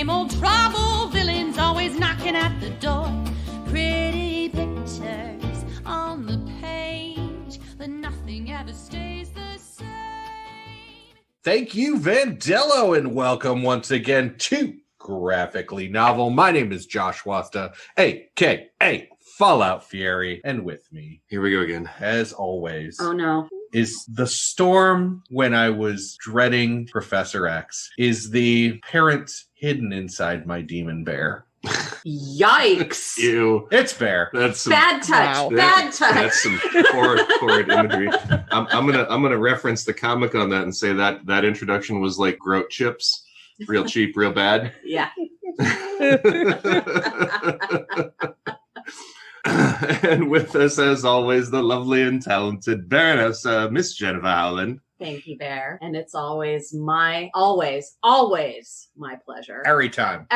Same old trouble, villains always knocking at the door. Pretty pictures on the page, but nothing ever stays the same. Thank you, Vandello, and welcome once again to Graphically Novel. My name is Josh Wasta, a.k.a. Fallout Fury, and with me, here we go again, as always. Oh no. Is the storm when I was dreading Professor X, is the parent hidden inside my demon bear. Yikes. Ew. It's fair. That's some, bad touch. wow. Bad touch. That's some horrid imagery. I'm gonna reference the comic on that and say that introduction was like Groat chips. Real cheap, real bad. Yeah. And with us, as always, the lovely and talented Baroness, Miss Jenn Howland. Thank you, Bear. And it's always my pleasure. Every time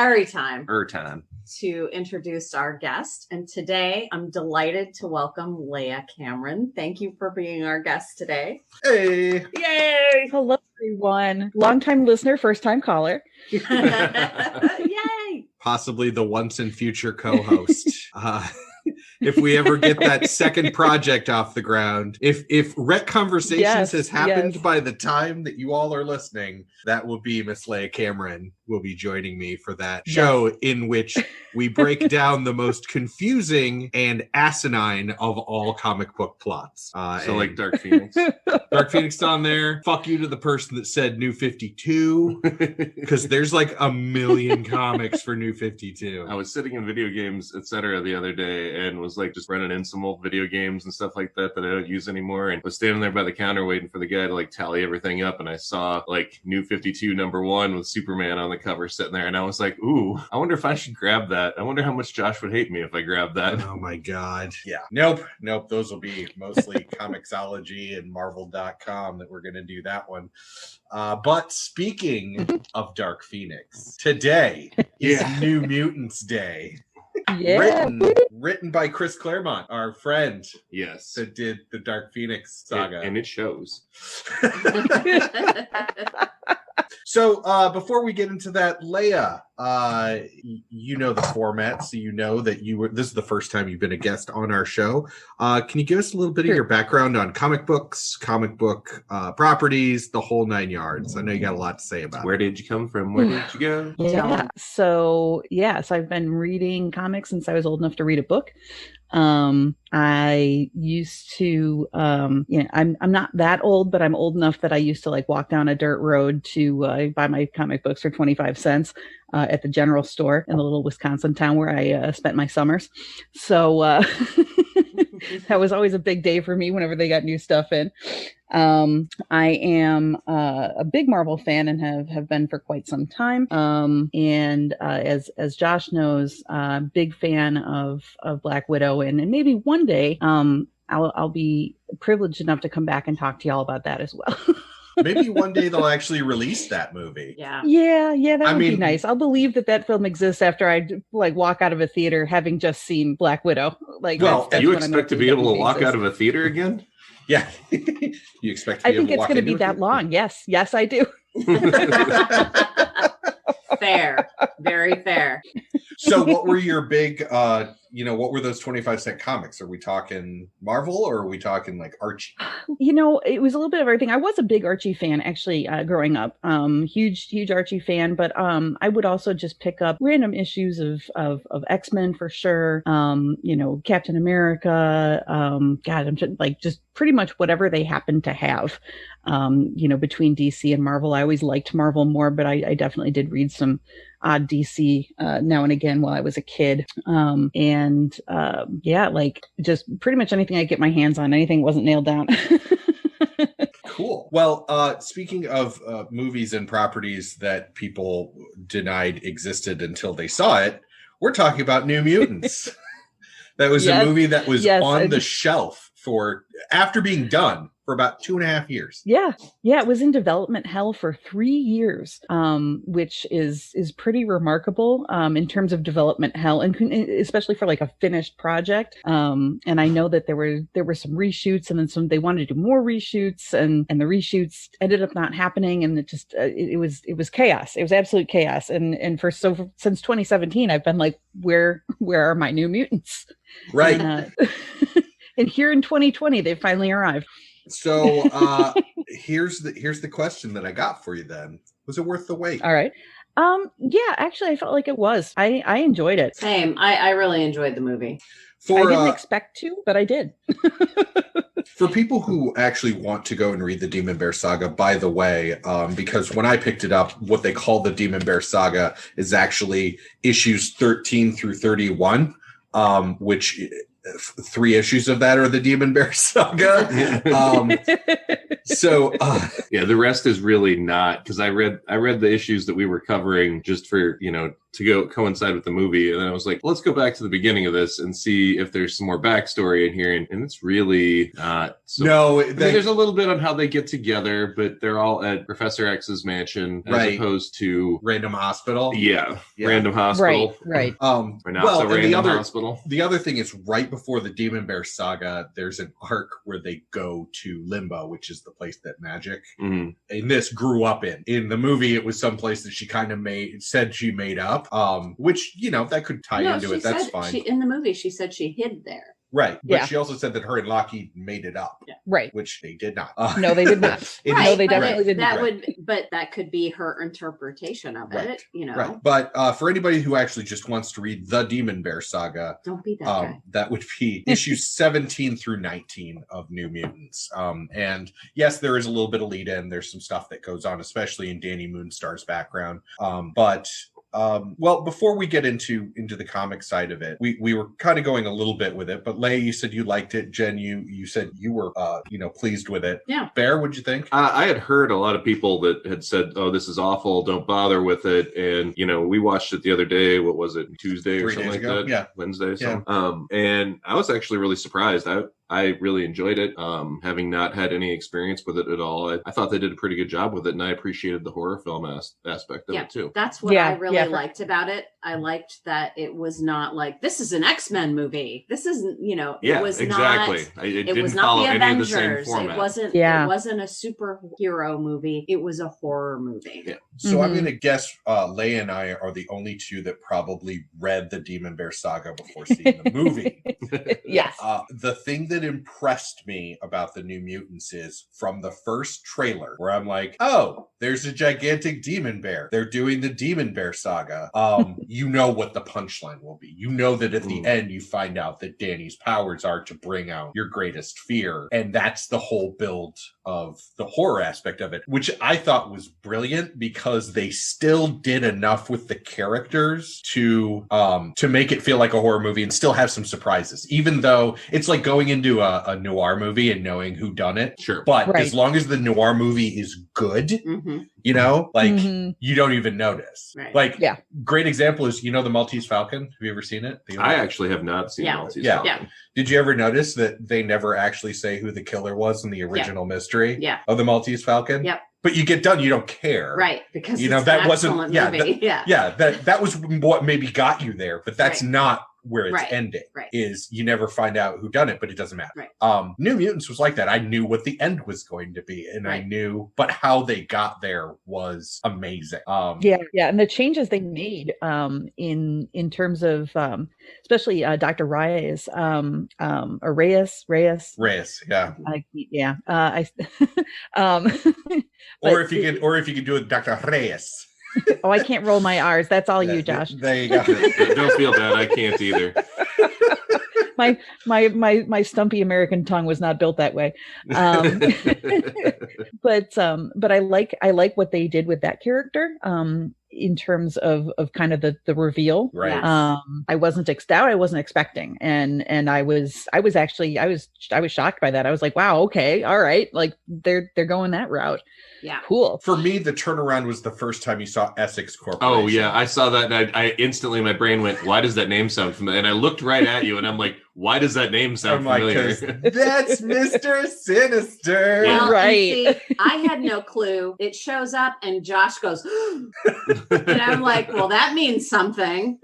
To introduce our guest. And today I'm delighted to welcome Leia Cameron. Thank you for being our guest today. Hey. Yay. Hello, everyone. Long-time listener, first-time caller. Yay. Possibly the once and future co-host. If we ever get that second project off the ground, if Rec Conversations has happened by the time that you all are listening, that will be Miss Leia Cameron will be joining me for that show in which we break down the most confusing and asinine of all comic book plots. So like Dark Phoenix. Dark Phoenix on there. Fuck you to the person that said New 52, because there's like a million comics for New 52. I was sitting in video games, etc. the other day and was like just running in some old video games and stuff like that I don't use anymore, and was standing there by the counter waiting for the guy to like tally everything up, and I saw like New 52 #1 with Superman on the cover sitting there, and I was like, ooh, I wonder if I should grab that. I wonder how much Josh would hate me if I grabbed that. Oh my god. Yeah. Nope. Those will be mostly Comixology and Marvel.com that we're going to do that one. But speaking of Dark Phoenix, today is New Mutants Day. Yeah. Written by Chris Claremont, our friend. Yes. That did the Dark Phoenix saga. And it shows. So before we get into that, Leia, you know the format, so you know that this is the first time you've been a guest on our show. Can you give us a little bit of your background on comic books, comic book properties, the whole nine yards? I know you got a lot to say about it. Where did you come from? Where did you go? Yeah. So I've been reading comics since I was old enough to read a book. I used to, I'm not that old, but I'm old enough that I used to like walk down a dirt road to buy my comic books for 25 cents at the general store in the little Wisconsin town where I spent my summers. So that was always a big day for me whenever they got new stuff in. I am a big Marvel fan and have been for quite some time. And as Josh knows, big fan of Black Widow, and maybe one day I'll be privileged enough to come back and talk to y'all about that as well. Maybe one day they'll actually release that movie. Yeah. That would be nice. I'll believe that film exists after I like walk out of a theater having just seen Black Widow. Like, well, you expect to be able to walk out of a theater again? Yeah. You expect to be able to walk into a theater? I think it's going to be that long. Yes, I do. Fair. Very fair. So what were your big, what were those 25-cent comics? Are we talking Marvel or are we talking like Archie? It was a little bit of everything. I was a big Archie fan actually growing up. Huge Archie fan, but I would also just pick up random issues of X-Men for sure. Captain America. I'm just pretty much whatever they happen to have. Between DC and Marvel. I always liked Marvel more, but I definitely did read some odd DC now and again while I was a kid. Just pretty much anything I get my hands on, anything wasn't nailed down. Cool. Well, speaking of movies and properties that people denied existed until they saw it, we're talking about New Mutants. That was a movie that was on the shelf after being done for about 2.5 years. Yeah. It was in development hell for 3 years, which is pretty remarkable in terms of development hell, and especially for like a finished project. And I know that there were some reshoots, and then they wanted to do more reshoots, and the reshoots ended up not happening, and it just it was chaos. It was absolute chaos. And since 2017, I've been like, where are my New Mutants? Right. And here in 2020, they finally arrived. So here's the question that I got for you then. Was it worth the wait? All right. Yeah, actually I felt like it was. I enjoyed it. Same. I really enjoyed the movie. I didn't expect to, but I did. For people who actually want to go and read the Demon Bear Saga, by the way, because when I picked it up, what they call the Demon Bear Saga is actually issues 13 through 31, which 3 issues of that are the Demon Bear Saga. The rest is really not, because I read the issues that we were covering just for, to go coincide with the movie, and then I was like, let's go back to the beginning of this and see if there's some more backstory in here, and it's really not. There's a little bit on how they get together, but they're all at Professor X's mansion as opposed to Random Hospital. Yeah. Random Hospital. Right. Or not so random hospital. The other thing is, right before the Demon Bear Saga, there's an arc where they go to Limbo, which is the place that Magic in this grew up in. In the movie, it was some place that she kind of said she made up. Which, that could tie into it. That's fine. In the movie, she said she hid there. Right. But she also said that her and Lockheed made it up. Yeah. Right. Which they did not. No, they did not. Right, no, they definitely did not. But that could be her interpretation of it, Right. But for anybody who actually just wants to read the Demon Bear Saga, don't be that guy. That would be issues 17 through 19 of New Mutants. And yes, there is a little bit of lead in. There's some stuff that goes on, especially in Danny Moonstar's background. Well, before we get into the comic side of it, we were kind of going a little bit with it, but Leia, you said you liked it. Jen, you said you were, pleased with it. Yeah. Bear, what'd you think? I had heard a lot of people that had said, oh, this is awful, don't bother with it. And, we watched it the other day. What was it? Tuesday or 3 something days like ago? that? Yeah. Wednesday. Yeah. And I was actually really surprised. I really enjoyed it, having not had any experience with it at all. I thought they did a pretty good job with it, and I appreciated the horror film aspect of it, too. That's what I really liked about it. I liked that it was not like, this is an X-Men movie. This isn't, it was exactly. It didn't was follow not the any of the Avengers. same format. It wasn't a superhero movie. It was a horror movie. Yeah. So I'm going to guess Leia and I are the only two that probably read the Demon Bear Saga before seeing the movie. Yes. The thing that impressed me about the New Mutants is from the first trailer where I'm like, oh, there's a gigantic demon bear. They're doing the Demon Bear Saga. You know what the punchline will be. You know that at the end you find out that Danny's powers are to bring out your greatest fear. And that's the whole build of the horror aspect of it, which I thought was brilliant because they still did enough with the characters to make it feel like a horror movie and still have some surprises, even though it's like going into a noir movie and knowing who done it. Sure. But as long as the noir movie is good, you don't even notice. Right. Great example is, the Maltese Falcon. Have you ever seen it? I actually have not seen Maltese Falcon. Yeah. Did you ever notice that they never actually say who the killer was in the original mystery of the Maltese Falcon? Yep. But you get done, you don't care. Right. Because that wasn't movie. That was what maybe got you there, but that's not where it's ending. Right. Is you never find out who done it, but it doesn't matter. Right. New Mutants was like that. I knew what the end was going to be, and I knew, but how they got there was amazing. And the changes they made in terms of especially Dr. Reyes, Reyes, or if you could do it, Dr. Reyes. Oh, I can't roll my R's. That's all you, Josh. There you go. Don't feel bad. I can't either. My stumpy American tongue was not built that way. But I like what they did with that character. In terms of kind of the reveal, right? Yes. I wasn't expecting, and I was shocked by that. I was like, wow, okay, all right, like they're going that route. Yeah, cool. For me, the turnaround was the first time you saw Essex Corporation. Oh yeah, I saw that, and I instantly, my brain went, why does that name sound familiar? And I looked right at you, and I'm like, why does that name sound familiar? That's Mr. Sinister. Well, Right. and see, I had no clue. It shows up and Josh goes, and I'm like, well, that means something.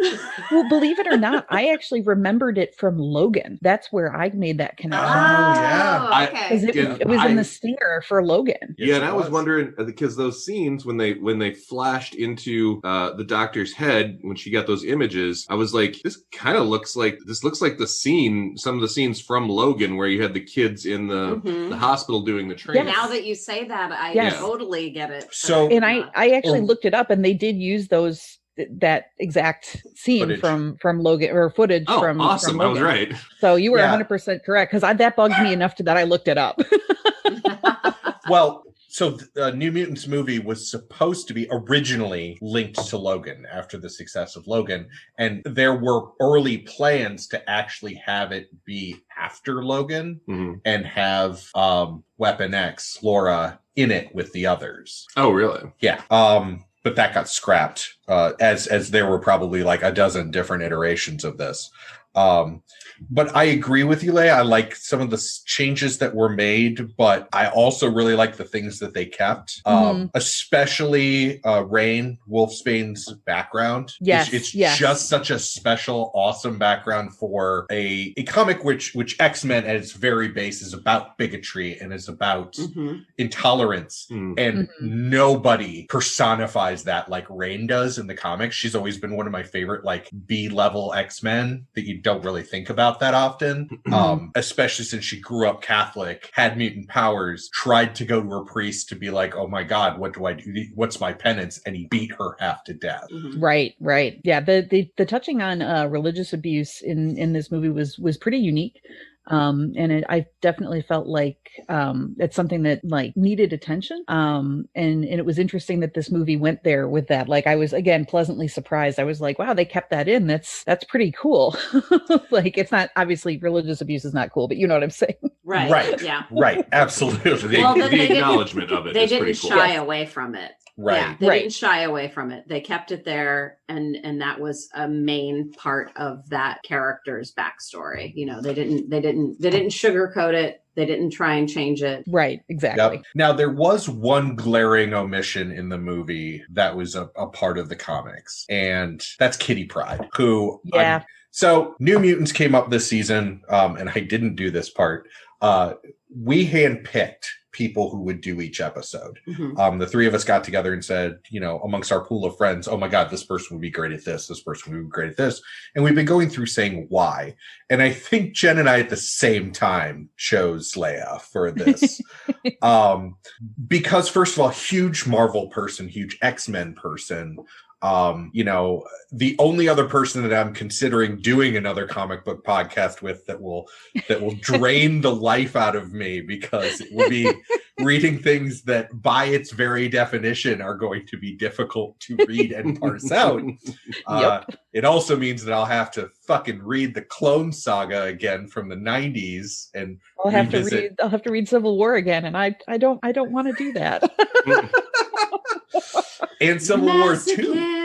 Well, believe it or not, I actually remembered it from Logan. That's where I made that connection. yeah. Because Okay. it was in the stinger for Logan. Yeah, and I was wondering because those scenes when they flashed into the doctor's head when she got those images, I was like, this looks like the scene, some of the scenes from Logan where you had the kids in the hospital doing the training. Now that you say that, I totally get it. So, And I actually looked it up, and they did use that exact scene from Logan, or footage from awesome. from I Logan. was right. So you were 100% correct, because that bugged me enough that I looked it up. Well, so the New Mutants movie was supposed to be originally linked to Logan after the success of Logan. And there were early plans to actually have it be after Logan and have Weapon X, Laura, in it with the others. Oh, really? Yeah. But that got scrapped, as there were probably like a dozen different iterations of this. But I agree with you, Leia. I like some of the changes that were made, but I also really like the things that they kept, especially Rain, Wolfsbane's background. Yes, it's just such a special, awesome background for a comic which X-Men at its very base is about bigotry and is about intolerance, and nobody personifies that like Rain does in the comics. She's always been one of my favorite like B-level X-Men that you don't really think about that often, especially since she grew up Catholic, had mutant powers, tried to go to her priest to be like, oh my God, what do I do? What's my penance? And he beat her half to death. Right. Yeah, the touching on religious abuse in this movie was pretty unique. And I definitely felt like it's something that like needed attention. And it was interesting that this movie went there with that. Like I was again pleasantly surprised. I was like, wow, they kept that in. That's pretty cool. Like it's not, obviously religious abuse is not cool, but you know what I'm saying. Right. Yeah. Right. Absolutely. Well, the acknowledgement of it. They is didn't pretty cool. shy away from it. Right. Yeah, they didn't shy away from it. They kept it there, and that was a main part of that character's backstory. You know, they didn't sugarcoat it. They didn't try and change it. Right, exactly. Yep. Now, there was one glaring omission in the movie that was a part of the comics, and that's Kitty Pryde, who... Yeah. So, New Mutants came up this season, and I didn't do this part. We handpicked people who would do each episode. The three of us got together and said, you know, amongst our pool of friends, oh my God, this person would be great at this. This person would be great at this. And we've been going through saying why. And I think Jen and I at the same time chose Leia for this. Because first of all, huge Marvel person, huge X-Men person. You know, the only other person that I'm considering doing another comic book podcast with that will drain the life out of me, because it will be reading things that by its very definition are going to be difficult to read and parse out. It also means that I'll have to fucking read the Clone Saga again from the 90s and I'll have to read Civil War again, and I don't want to do that. And Civil War 2.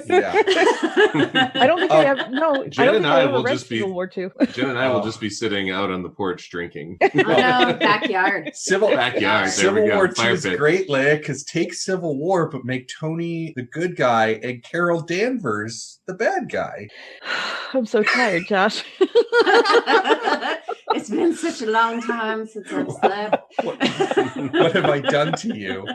Yeah. I don't think I have. No, Jen and I will just be Civil War 2. Jen and I will just be sitting out on the porch drinking. Oh no, backyard. Civil War 2 is pit. great, Leia, because take Civil War, but make Tony the good guy and Carol Danvers the bad guy. I'm so tired, Josh. It's been such a long time since I've slept. What have I done to you?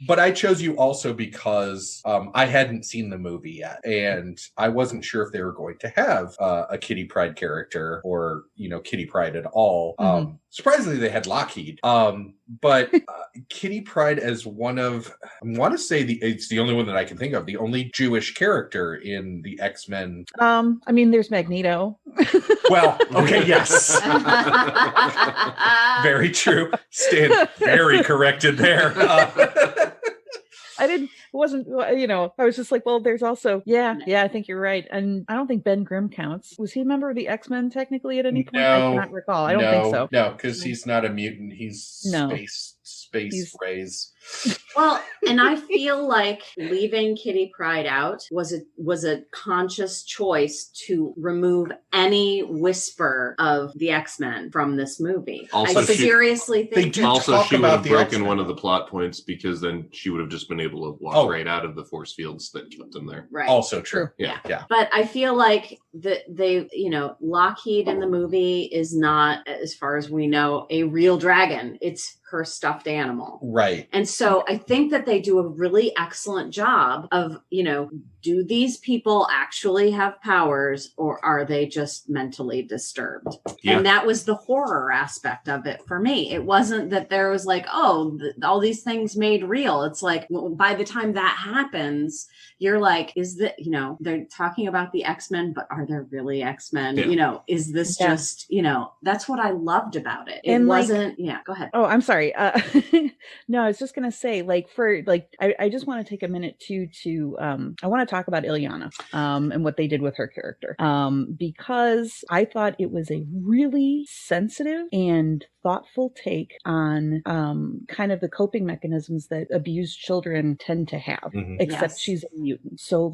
But I chose you also because I hadn't seen the movie yet, and I wasn't sure if they were going to have a Kitty Pryde character or, you know, Kitty Pryde at all. Surprisingly, they had Lockheed. But Kitty Pryde as one of, I want to say it's the only one that I can think of, the only Jewish character in the X-Men. I mean, there's Magneto. Well, okay, yes. Very true. Stand very corrected there. wasn't, I was just like, well, there's also, I think you're right. And I don't think Ben Grimm counts. Was he a member of the X-Men technically at any point? No, I cannot recall. I don't think so. No, because he's not a mutant. He's space rays. Well, and I feel like leaving Kitty Pryde out was a conscious choice to remove any whisper of the X-Men from this movie. Also, I seriously think she would have broken one of the plot points, because then she would have just been able to walk right out of the force fields that kept them there. Right. Also true. Yeah. But I feel like they Lockheed in the movie is not, as far as we know, a real dragon. It's her stuffed animal. Right. And so I think that they do a really excellent job of, do these people actually have powers, or are they just mentally disturbed? Yeah. And that was the horror aspect of it for me. It wasn't that there was like, all these things made real. It's like, by the time that happens, you're like, is that, they're talking about the X-Men, but are there really X-Men? Yeah. Is this just, that's what I loved about it. It wasn't, go ahead. Oh, I'm sorry. No, I was just going to say, I just want to take a minute to I want to talk about Ileana and what they did with her character, because I thought it was a really sensitive and thoughtful take on kind of the coping mechanisms that abused children tend to have, except she's a mutant. So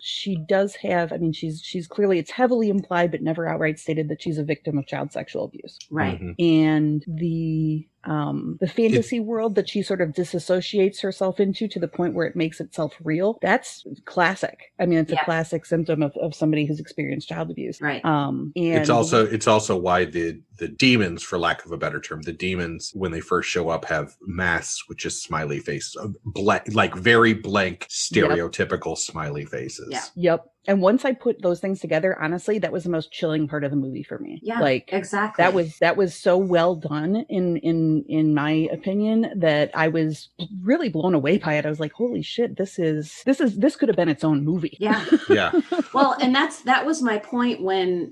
she does have, she's clearly, it's heavily implied but never outright stated that she's a victim of child sexual abuse. Right. And the fantasy world that she sort of disassociates herself into to the point where it makes itself real, that's classic. It's a classic symptom of somebody who's experienced child abuse. Right. And it's also why the demons, for lack of a better term, the demons, when they first show up, have masks with just smiley faces, very blank, stereotypical smiley faces. Yeah. Yep. And once I put those things together, honestly, that was the most chilling part of the movie for me. Yeah, exactly. That was so well done in my opinion, that I was really blown away by it. I was like, holy shit, this could have been its own movie. Yeah. Yeah. Well, and that was my point when,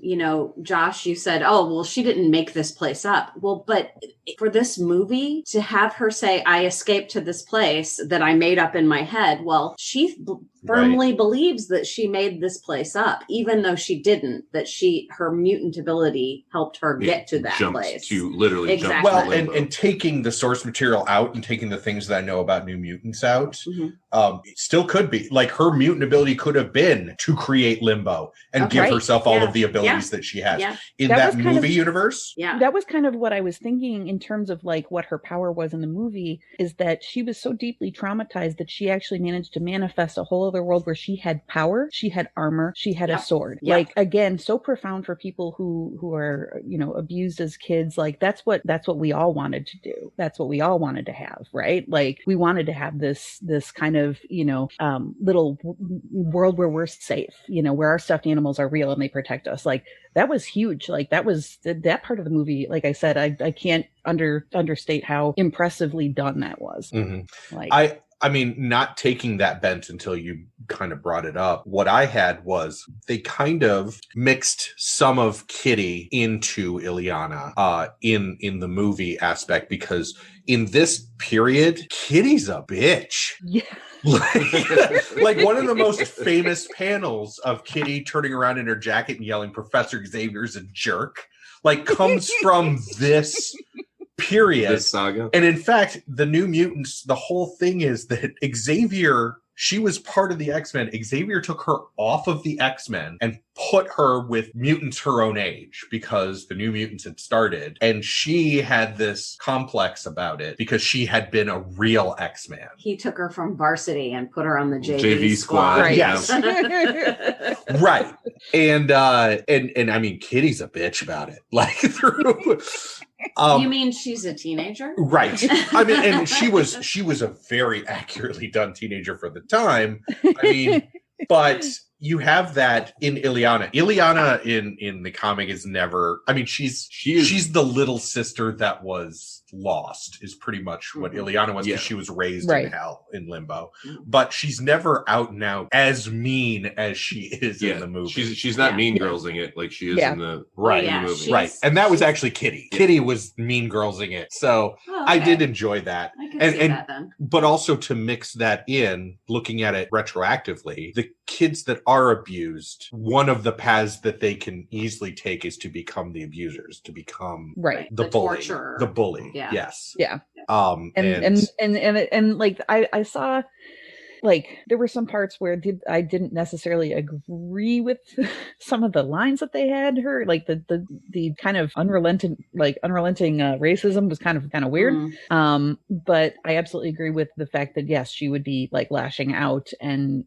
Josh, you said, oh, well, she didn't make this place up. Well, but for this movie to have her say, I escaped to this place that I made up in my head. Well, she firmly believes that she made this place up, even though she didn't, that her mutant ability helped her get to that place. To literally jump. Well, and taking the source material out and taking the things that I know about New Mutants out, it still could be her mutant ability could have been to create limbo and give herself all of the abilities that she has in that movie universe. Yeah. That was kind of what I was thinking in terms of what her power was in the movie, is that she was so deeply traumatized that she actually managed to manifest a whole other world where she had power, she had armor, she had a sword. Again, so profound for people who are, abused as kids. That's what we all wanted to do. That's what we all wanted to have, right? We wanted to have this kind of, little world where we're safe, where our stuffed animals are real and they protect us. That was huge. That part of the movie, like I said, I can't understate how impressively done that was. Not taking that bent until you kind of brought it up. What I had was they kind of mixed some of Kitty into Ileana in the movie aspect, because in this period, Kitty's a bitch. Yeah. One of the most famous panels of Kitty turning around in her jacket and yelling, "Professor Xavier's a jerk," comes from this period. This saga. And in fact, the New Mutants, the whole thing is that Xavier, she was part of the X-Men. Xavier took her off of the X-Men and put her with mutants her own age, because the New Mutants had started. And she had this complex about it because she had been a real X-Man. He took her from varsity and put her on the JV squad. Right. Yes. Right. And Kitty's a bitch about it. You mean she's a teenager? Right. And she was a very accurately done teenager for the time. But you have that in Ileana. Ileana in the comic is never, she's the little sister that was lost is pretty much what Ileana was, because she was raised in hell, in limbo. But she's never out and out as mean as she is in the movie. She's not mean girlsing it like she is in the in the movie. Right. And that was actually Kitty. Kitty was mean girlsing it. So I did enjoy that. I can see that then. But also to mix that in, looking at it retroactively, the kids that are abused, one of the paths that they can easily take is to become the abusers, to become the bully, torturer. the bully. Yeah. Yes. Yeah. And like I saw, like, there were some parts where I didn't necessarily agree with some of the lines that they had her, like the kind of unrelenting racism was kind of weird. But I absolutely agree with the fact that yes, she would be like lashing out and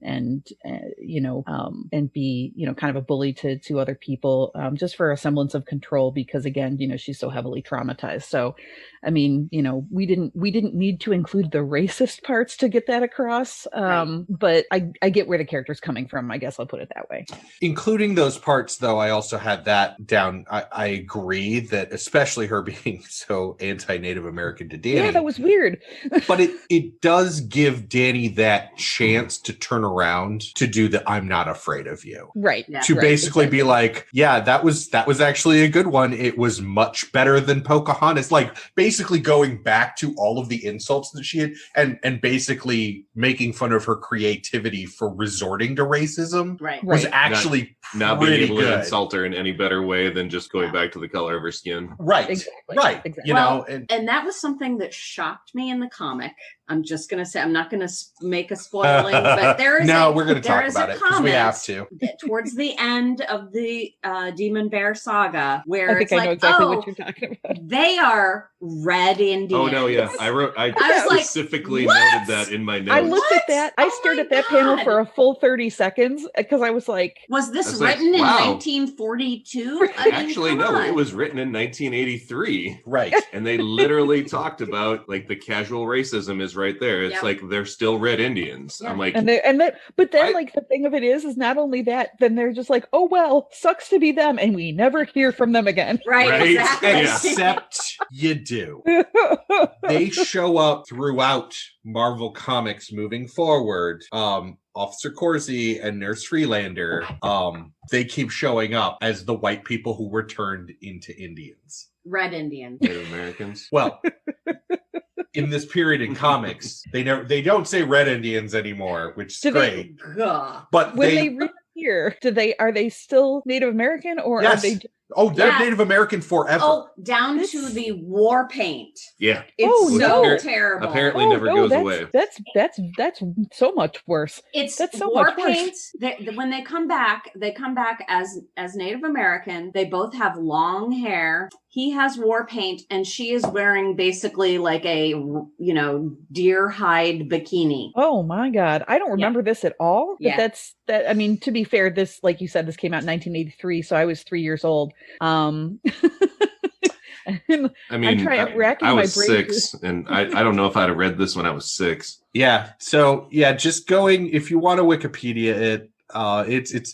be, kind of a bully to other people, just for a semblance of control, because again, she's so heavily traumatized. So, I mean, we didn't need to include the racist parts to get that across. But I get where the character's coming from. I guess I'll put it that way. Including those parts, though, I also had that down. I agree that, especially her being so anti-Native American to Danny. Yeah, that was weird. But it does give Danny that chance to turn around to do the "I'm not afraid of you." Right. Yeah. To basically be like, yeah, that was actually a good one. It was much better than Pocahontas. Like, basically going back to all of the insults that she had and basically making fun of her creativity for resorting to racism was actually not being able good. to insult her in any better way than just going back to the color of her skin. Right. Exactly. Right. Exactly. And that was something that shocked me in the comic. I'm just going to say, I'm not going to make a spoiling, but there is we're going to talk about it because we have to. Towards the end of the Demon Bear saga, where I know exactly what you're talking about. They are red Indians. Oh no, yeah, I specifically noted that in my notes. I looked at that. I stared at that panel for a full 30 seconds because I was like, "Was this written in 1942?" Actually, no, it was written in 1983. Right, and they literally talked about like the casual racism is right there. It's like they're still red Indians. I'm like, but then like the thing of it is not only that, then they're just like, oh well, sucks to be them, and we never hear from them again. Right. Exactly. Except you do. They show up throughout Marvel Comics moving forward. Officer Corsi and Nurse Freelander, they keep showing up as the white people who were turned into Indians. Red Indians. Native Americans. Well, in this period in comics, they don't say Red Indians anymore, which is great. But when they reappear, are they still Native American or are they? They're Native American forever. Oh, down to the war paint. Yeah. It's so terrible. Apparently never goes away. That's so much worse. That's so war paint. When they come back as Native American. They both have long hair. He has war paint and she is wearing basically like a, deer hide bikini. Oh my God. I don't remember this at all. But I mean, to be fair, this, like you said, this came out in 1983. So I was 3 years old. I mean, I was 6 and I don't know if I'd have read this when I was 6. Yeah. So just going, if you want to Wikipedia it, it's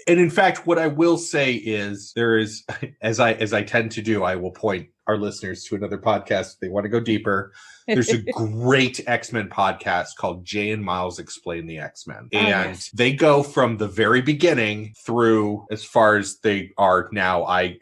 and in fact, what I will say is there is, as I tend to do, I will point our listeners to another podcast if they want to go deeper. There's a great X-Men podcast called Jay and Miles Explain the X-Men. And they go from the very beginning through as far as they are now. I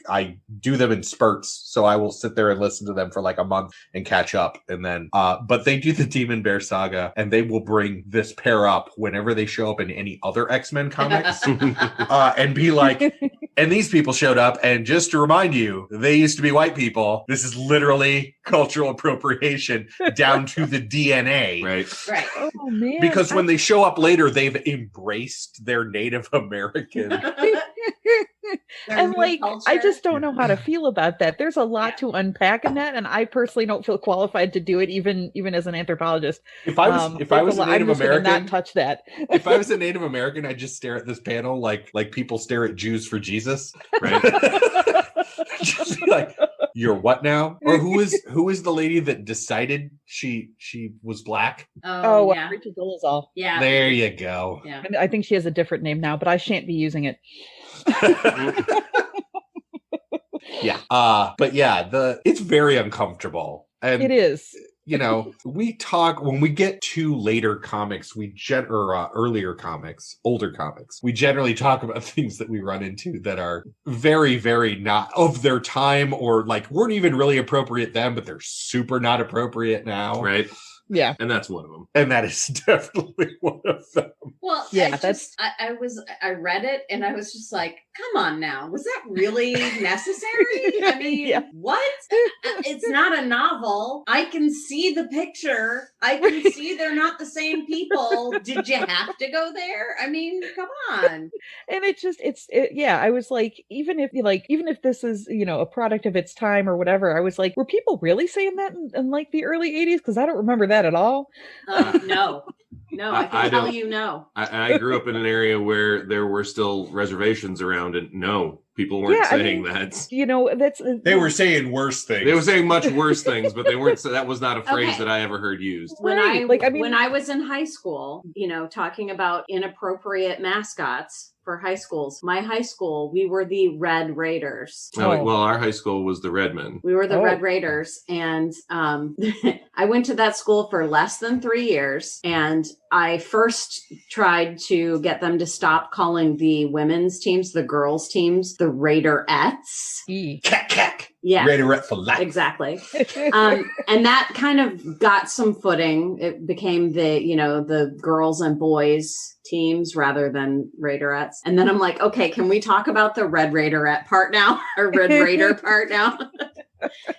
do them in spurts, so I will sit there and listen to them for like a month and catch up. And then, but they do the Demon Bear saga, and they will bring this pair up whenever they show up in any other X-Men comics and be like, and these people showed up, and just to remind you, they used to be white people. This is literally cultural appropriation down to the DNA. Right. Oh man. Because when they show up later, they've embraced their Native American. And like, I just don't know how to feel about that. There's a lot to unpack in that, and I personally don't feel qualified to do it, even as an anthropologist. If I was a Native American, not touch that. If I was a Native American, I'd just stare at this panel like people stare at Jews for Jesus. Right. Just like, you're what now? Or who is the lady that decided she was black? Rachel Dolezal. Yeah. There you go. Yeah. I think she has a different name now, but I shan't be using it. Yeah. But yeah, it's very uncomfortable And it is. You know, we talk when we get to later comics, earlier comics, older comics, we generally talk about things that we run into that are very, very not of their time, or like weren't even really appropriate then, but they're super not appropriate now. Right. Yeah. And that's one of them. And that is definitely one of them. Well, yeah, I read it and I was just like, come on now. Was that really necessary? I mean, what? It's not a novel. I can see the picture. I can see they're not the same people. Did you have to go there? I mean, come on. And I was like, even if this is, a product of its time or whatever, I was like, were people really saying that in like the early 80s? Because I don't remember that at all. No, I can tell you no. I grew up in an area where there were still reservations around it. No, people weren't saying that. They were saying worse things. They were saying much worse things, but they weren't. That was not a phrase that I ever heard used. When I was in high school, talking about inappropriate mascots for high schools. My high school, we were the Red Raiders. Well, our high school was the Redmen. We were the Red Raiders, and I went to that school for less than 3 years, and I first tried to get them to stop calling the women's teams, the girls' teams, the Raiderettes. Cack. Yeah. Raiderette for life. Exactly. And that kind of got some footing. It became the girls and boys teams rather than Raiderettes. And then I'm like, okay, can we talk about the Red Raiderette part now? Or Red Raider part now?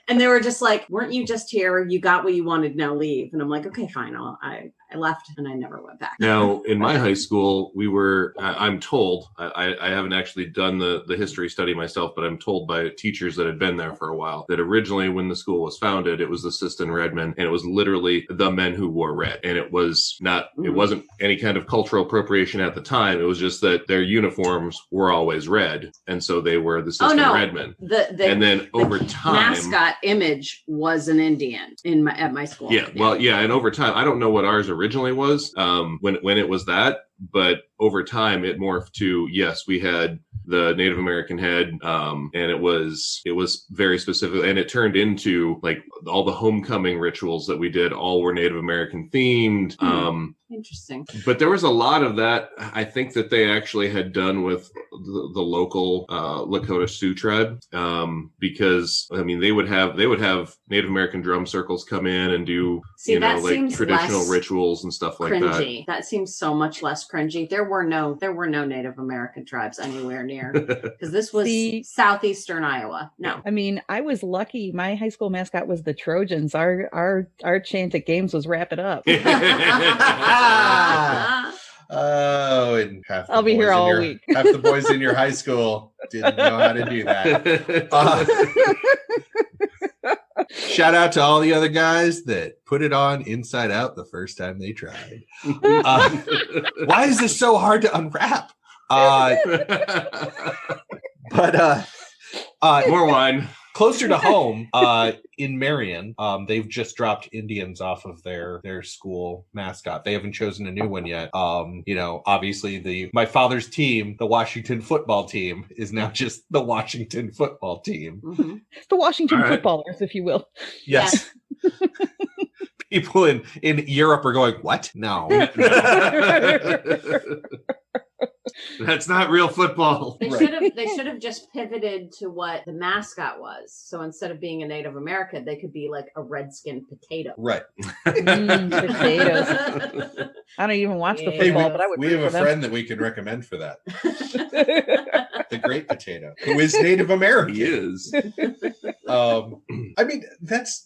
And they were just like, weren't you just here? You got what you wanted, now leave. And I'm like, okay, fine. I left and I never went back. Now, in my high school, we were, I'm told, I haven't actually done the history study myself, but I'm told by teachers that had been there for a while that originally when the school was founded, it was the Siston Redmen, and it was literally the men who wore red. And it was not, it wasn't any kind of cultural appropriation at the time. It was just that their uniforms were always red. And so they were the Siston Redmen. And then over time, mascot image was an Indian at my school. Yeah. Well, yeah. And over time, I don't know what ours originally was when it was that, but over time it morphed to, yes, we had the Native American head, and it was very specific, and it turned into like all the homecoming rituals that we did all were Native American themed. Interesting. But there was a lot of that I think that they actually had done with the local Lakota Sioux tribe, because I mean they would have Native American drum circles come in and do like traditional rituals and stuff like cringy. that. That seems so much less cringy. There were no Native American tribes anywhere near, because this was southeastern Iowa. No, I mean I was lucky. My high school mascot was the Trojans. Our chant at games was "Wrap It Up." Oh, and I'll be here all week. Half the boys in your high school didn't know how to do that. Shout out to all the other guys that put it on inside out the first time they tried. Why is this so hard to unwrap? But more wine. Closer to home, in Marion, they've just dropped Indians off of their school mascot. They haven't chosen a new one yet. Obviously my father's team, the Washington football team, is now just the Washington football team. Mm-hmm. The Washington footballers, if you will. Yes. People in Europe are going, what? No. That's not real football. They should have just pivoted to what the mascot was. So instead of being a Native American, they could be like a red-skinned potato. Right. Potatoes. I don't even watch the football, but I would. We have a friend that we can recommend for that. The Great Potato, who is Native American. He is. I mean, that's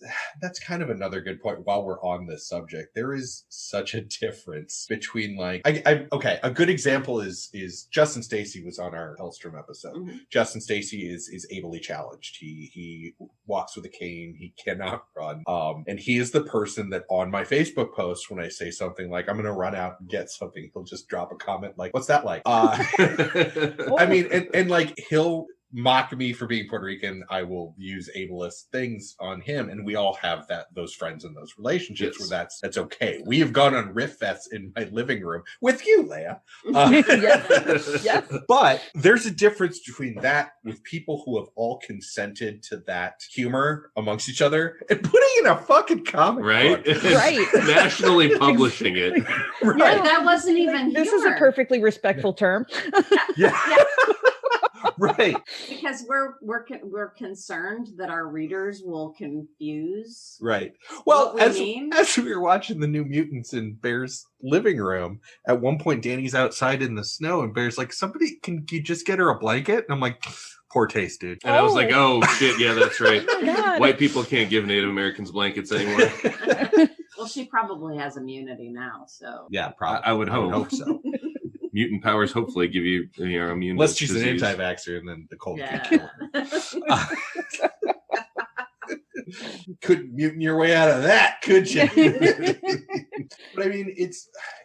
kind of another good point. While we're on this subject, there is such a difference between like, a good example is Justin Stacy was on our Hellstrom episode. Mm-hmm. Justin Stacy is ably challenged. He walks with a cane. He cannot run. And he is the person that on my Facebook post, when I say something like, I'm going to run out and get something, he'll just drop a comment like, what's that like? I mean, and like he'll mock me for being Puerto Rican, I will use ableist things on him, and we all have those friends and those relationships where that's okay. We have gone on riff fests in my living room with you, Leia. Yes. But there's a difference between that with people who have all consented to that humor amongst each other and putting in a fucking comic right? book. Right. Nationally publishing it. Right. Yeah, that wasn't even This is a perfectly respectful term. Yeah. Right. Because we're concerned that our readers will confuse. Right. Well, what we mean. as we were watching the New Mutants in Bear's living room, at one point Danny's outside in the snow, and Bear's like, "Somebody, can you just get her a blanket?" And I'm like, "Poor taste, dude." And I was like, oh shit, yeah, that's right. Oh my God. White people can't give Native Americans blankets anymore. Well, she probably has immunity now, so Yeah, probably. I would hope. so. Mutant powers hopefully give you immune. Unless she's an disease. anti-vaxxer, and then the cold yeah. can kill her. Couldn't mutant your way out of that, could you? But I mean,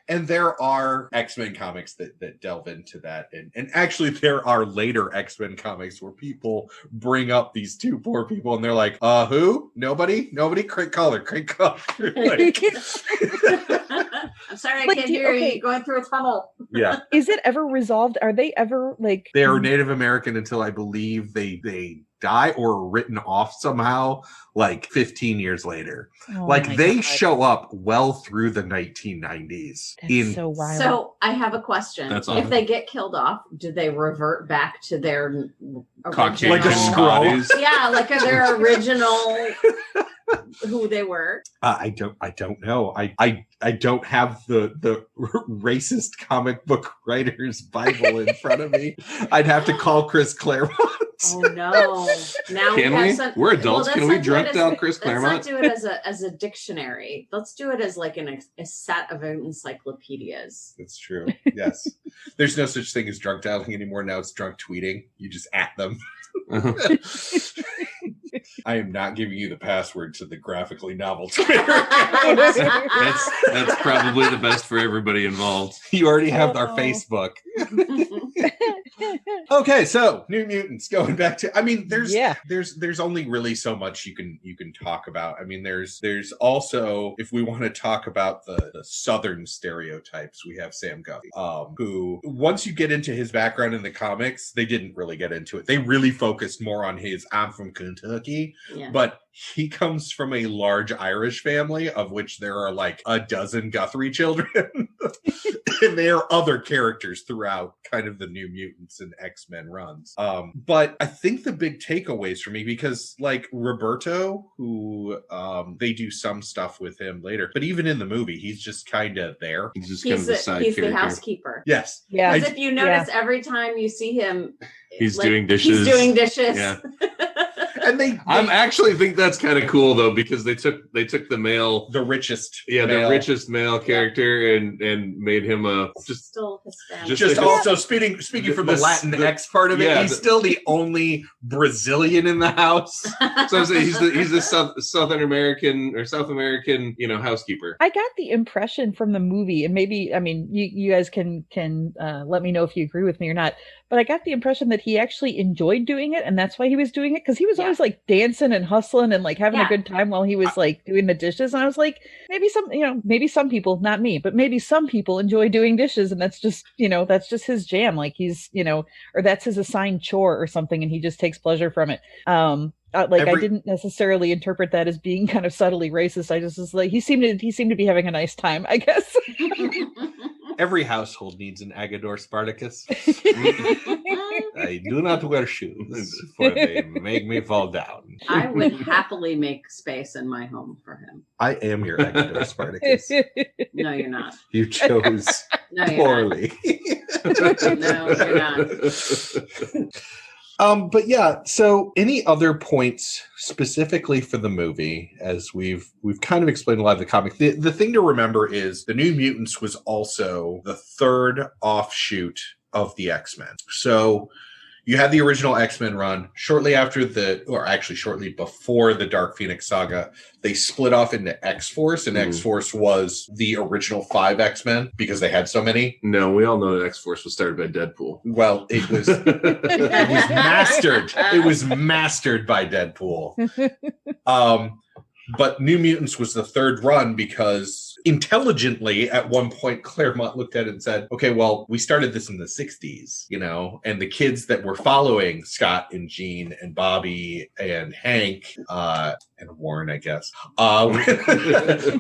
and there are X-Men comics that delve into that, and actually there are later X-Men comics where people bring up these two poor people, and they're like, who? Nobody, Crank collar. Like, I'm sorry, I Like, can't do you- hear you. okay. You're going through a tunnel. yeah, Is it ever resolved? Are they ever like they are Native American until I believe they die or are written off somehow, like 15 years later. Oh Like my they God. show up well through the 1990s. That's so wild. So I have a question. That's If awesome. they get killed off, do they revert back to their Caucasian Like a scroll. bodies. Yeah, like their original who they were. I don't know. I don't have the racist comic book writer's Bible in front of me. I'd have to call Chris Claremont. Oh no! Now Can have we? some- We're adults. let's Can we not do it drunk as- down Chris Let's not Claremont? do it as a dictionary. Let's do it as like a set of encyclopedias. That's true. Yes. There's no such thing as drunk dialing anymore. Now it's drunk tweeting. You just at them. I am not giving you the password to the graphically novel Twitter. That's probably the best for everybody involved. You already have our Oh. Facebook. Okay, so New Mutants. Going back to, I mean, there's only really so much you can talk about. I mean, there's also, if we want to talk about the Southern stereotypes, we have Sam Guffey, who once you get into his background in the comics, they didn't really get into it. They really focused more on his "I'm from Kentucky," Yeah. but he comes from a large Irish family, of which there are like a dozen Guthrie children. And there are other characters throughout kind of the New Mutants and X-Men runs. But I think the big takeaways for me, because like Roberto, who they do some stuff with him later, but even in the movie, he's just kind of there. He's just kind of He's the side the character. housekeeper. Yes. Yeah. Because if you notice, every time you see him, He's doing dishes. He's doing dishes. Yeah. And they I'm actually think that's kind of cool though, because they took the male, the richest the male. richest male character and made him a just Still Hispanic. Just like also speaking from the Latin X part of it, yeah, he's still the only Brazilian in the house. so I'm saying he's a Southern American or South American, housekeeper. I got the impression from the movie, and maybe, I mean, you guys can let me know if you agree with me or not, but I got the impression that he actually enjoyed doing it, and that's why he was doing it, because he was always like dancing and hustling and like having a good time while he was like doing the dishes. And I was like, maybe some people, not me, but maybe some people enjoy doing dishes, and that's just his jam. Like he's, or that's his assigned chore or something, and he just takes pleasure from it. I didn't necessarily interpret that as being kind of subtly racist. I just was like, he seemed to be having a nice time, I guess. Every household needs an Agador Spartacus. I do not wear shoes, for they make me fall down. I would happily make space in my home for him. I am your Agador Spartacus. No, you're not. You chose No, you're poorly. not. No, you're not. But yeah, so any other points specifically for the movie, as we've kind of explained a lot of the comic. The thing to remember is the New Mutants was also the third offshoot of the X-Men. So, you had the original X-Men run. Shortly before the Dark Phoenix saga, they split off into X-Force, and X-Force was the original 5 X-Men because they had so many. No, we all know that X-Force was started by Deadpool. Well, it was mastered. It was mastered by Deadpool. But New Mutants was the third run because intelligently at one point Claremont looked at it and said, okay, well, we started this in the 60s, and the kids that were following Scott and Jean and Bobby and Hank and Warren, I guess,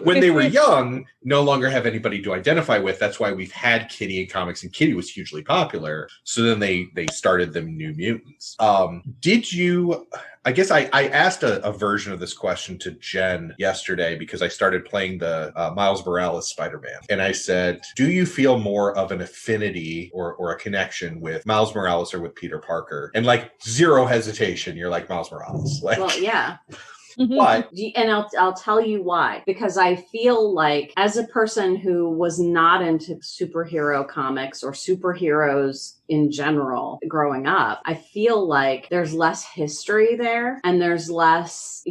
when they were young, no longer have anybody to identify with. That's why we've had Kitty in comics, and Kitty was hugely popular. So then they started them New Mutants. Did you... I guess I asked a version of this question to Jenn yesterday because I started playing the Miles Morales Spider-Man. And I said, do you feel more of an affinity or a connection with Miles Morales or with Peter Parker? And zero hesitation, you're like Miles Morales. Well, yeah. Why? And I'll tell you why. Because I feel like as a person who was not into superhero comics or superheroes in general growing up, I feel like there's less history there, and there's less,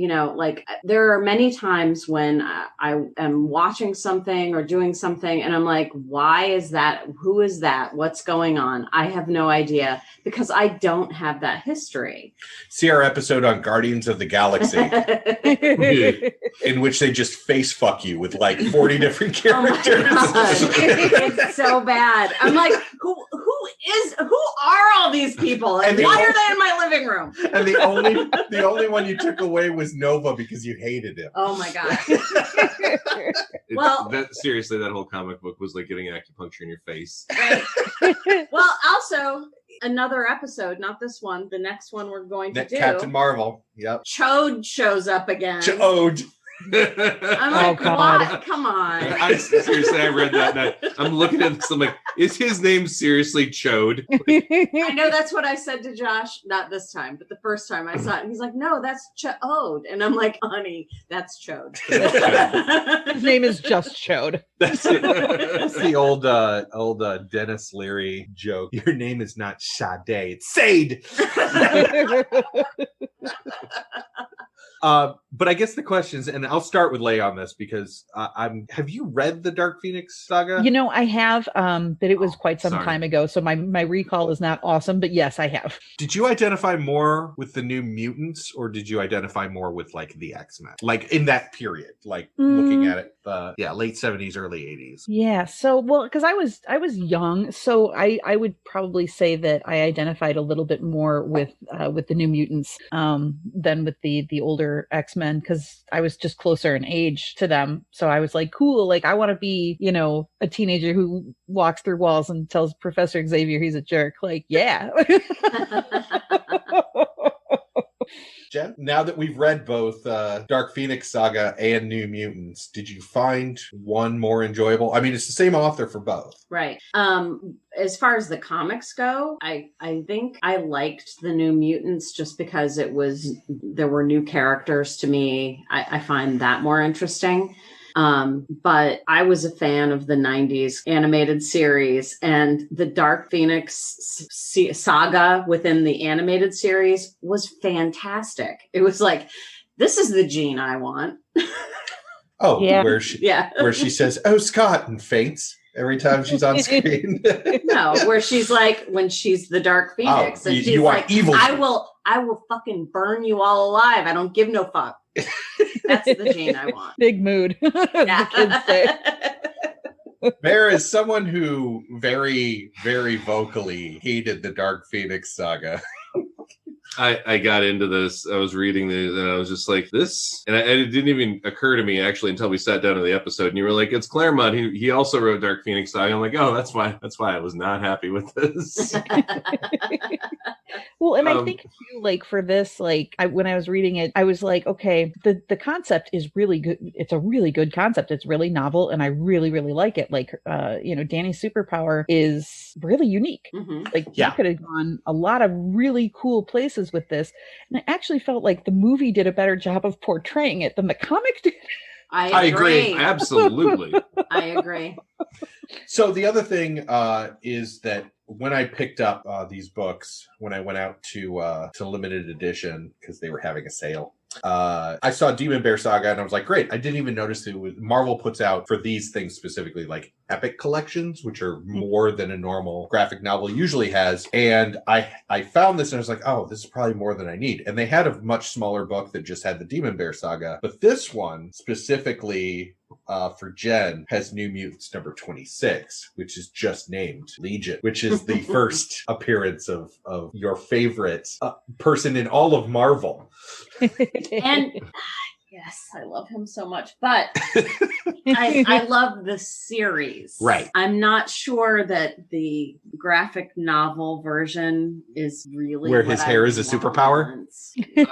there are many times when I am watching something or doing something and I'm like, why is that? Who is that? What's going on? I have no idea because I don't have that history. See our episode on Guardians of the Galaxy in which they just face fuck you with 40 different characters. Oh it's so bad. I'm like, who are all these people? And why are they in my living room? And the only one you took away was Nova because you hated him. Oh my God. Seriously, that whole comic book was like getting acupuncture in your face. Right. Well, also another episode, not this one, the next one we're going to do. Captain Marvel. Yep. Chode shows up again. Chode. I'm like, what? Come on. Seriously, I read that and I'm looking at this. I'm like, is his name seriously Chode? I know that's what I said to Josh, not this time, but the first time I saw it. And he's like, no, that's Chode. And I'm like, honey, that's Chode. His name is just Chode. That's the old Dennis Leary joke. Your name is not Sade, it's Sade. But I guess the questions, and I'll start with Leia on this because have you read the Dark Phoenix saga? I have, but it was quite some time ago, so my recall is not awesome, but yes, I have. Did you identify more with the New Mutants, or did you identify more with the X-Men? In that period, looking at it, late 70s, early 80s. Yeah, so, because I was young, so I would probably say that I identified a little bit more with the New Mutants than with the older X-Men, because I was just closer in age to them. So I was like, cool, I want to be, a teenager who walks through walls and tells Professor Xavier he's a jerk. Yeah. Jenn, now that we've read both Dark Phoenix Saga and New Mutants, did you find one more enjoyable? I mean, it's the same author for both. Right. As far as the comics go, I think I liked the New Mutants just because there were new characters to me. I find that more interesting. But I was a fan of the 90s animated series, and the Dark Phoenix saga within the animated series was fantastic. It was like, this is the Jean I want. Oh, yeah. Where she says, "Oh, Scott," and faints every time she's on screen. No, where she's like, when she's the Dark Phoenix, and she's like, evil. I will fucking burn you all alive. I don't give no fuck. That's the Jean I want. Big mood. Yeah. The kids say. There is someone who very, very vocally hated the Dark Phoenix saga. I got into this. I was reading this, and I was just like, this, and it didn't even occur to me actually until we sat down to the episode. And you were like, "It's Claremont. He also wrote Dark Phoenix Saga." I'm like, "Oh, that's why I was not happy with this." Well, and I think too, for this, when I was reading it, I was like, okay, the concept is really good. It's a really good concept. It's really novel, and I really, really like it. Danny's superpower is really unique. Mm-hmm. You could have gone a lot of really cool places with this, and I actually felt like the movie did a better job of portraying it than the comic did. I agree. Absolutely. I agree. So the other thing is that when I picked up these books, when I went out to limited edition because they were having a sale, I saw Demon Bear Saga and I was like, great. I didn't even notice Marvel puts out for these things specifically like epic collections, which are more than a normal graphic novel usually has. And I found this and I was like, oh, this is probably more than I need. And they had a much smaller book that just had the Demon Bear Saga. But this one specifically for Jenn has New Mutants number 26, which is just named Legion, which is the first appearance of your favorite person in all of Marvel. And yes, I love him so much, but I love the series. Right. I'm not sure that the graphic novel version is really where his hair is a superpower.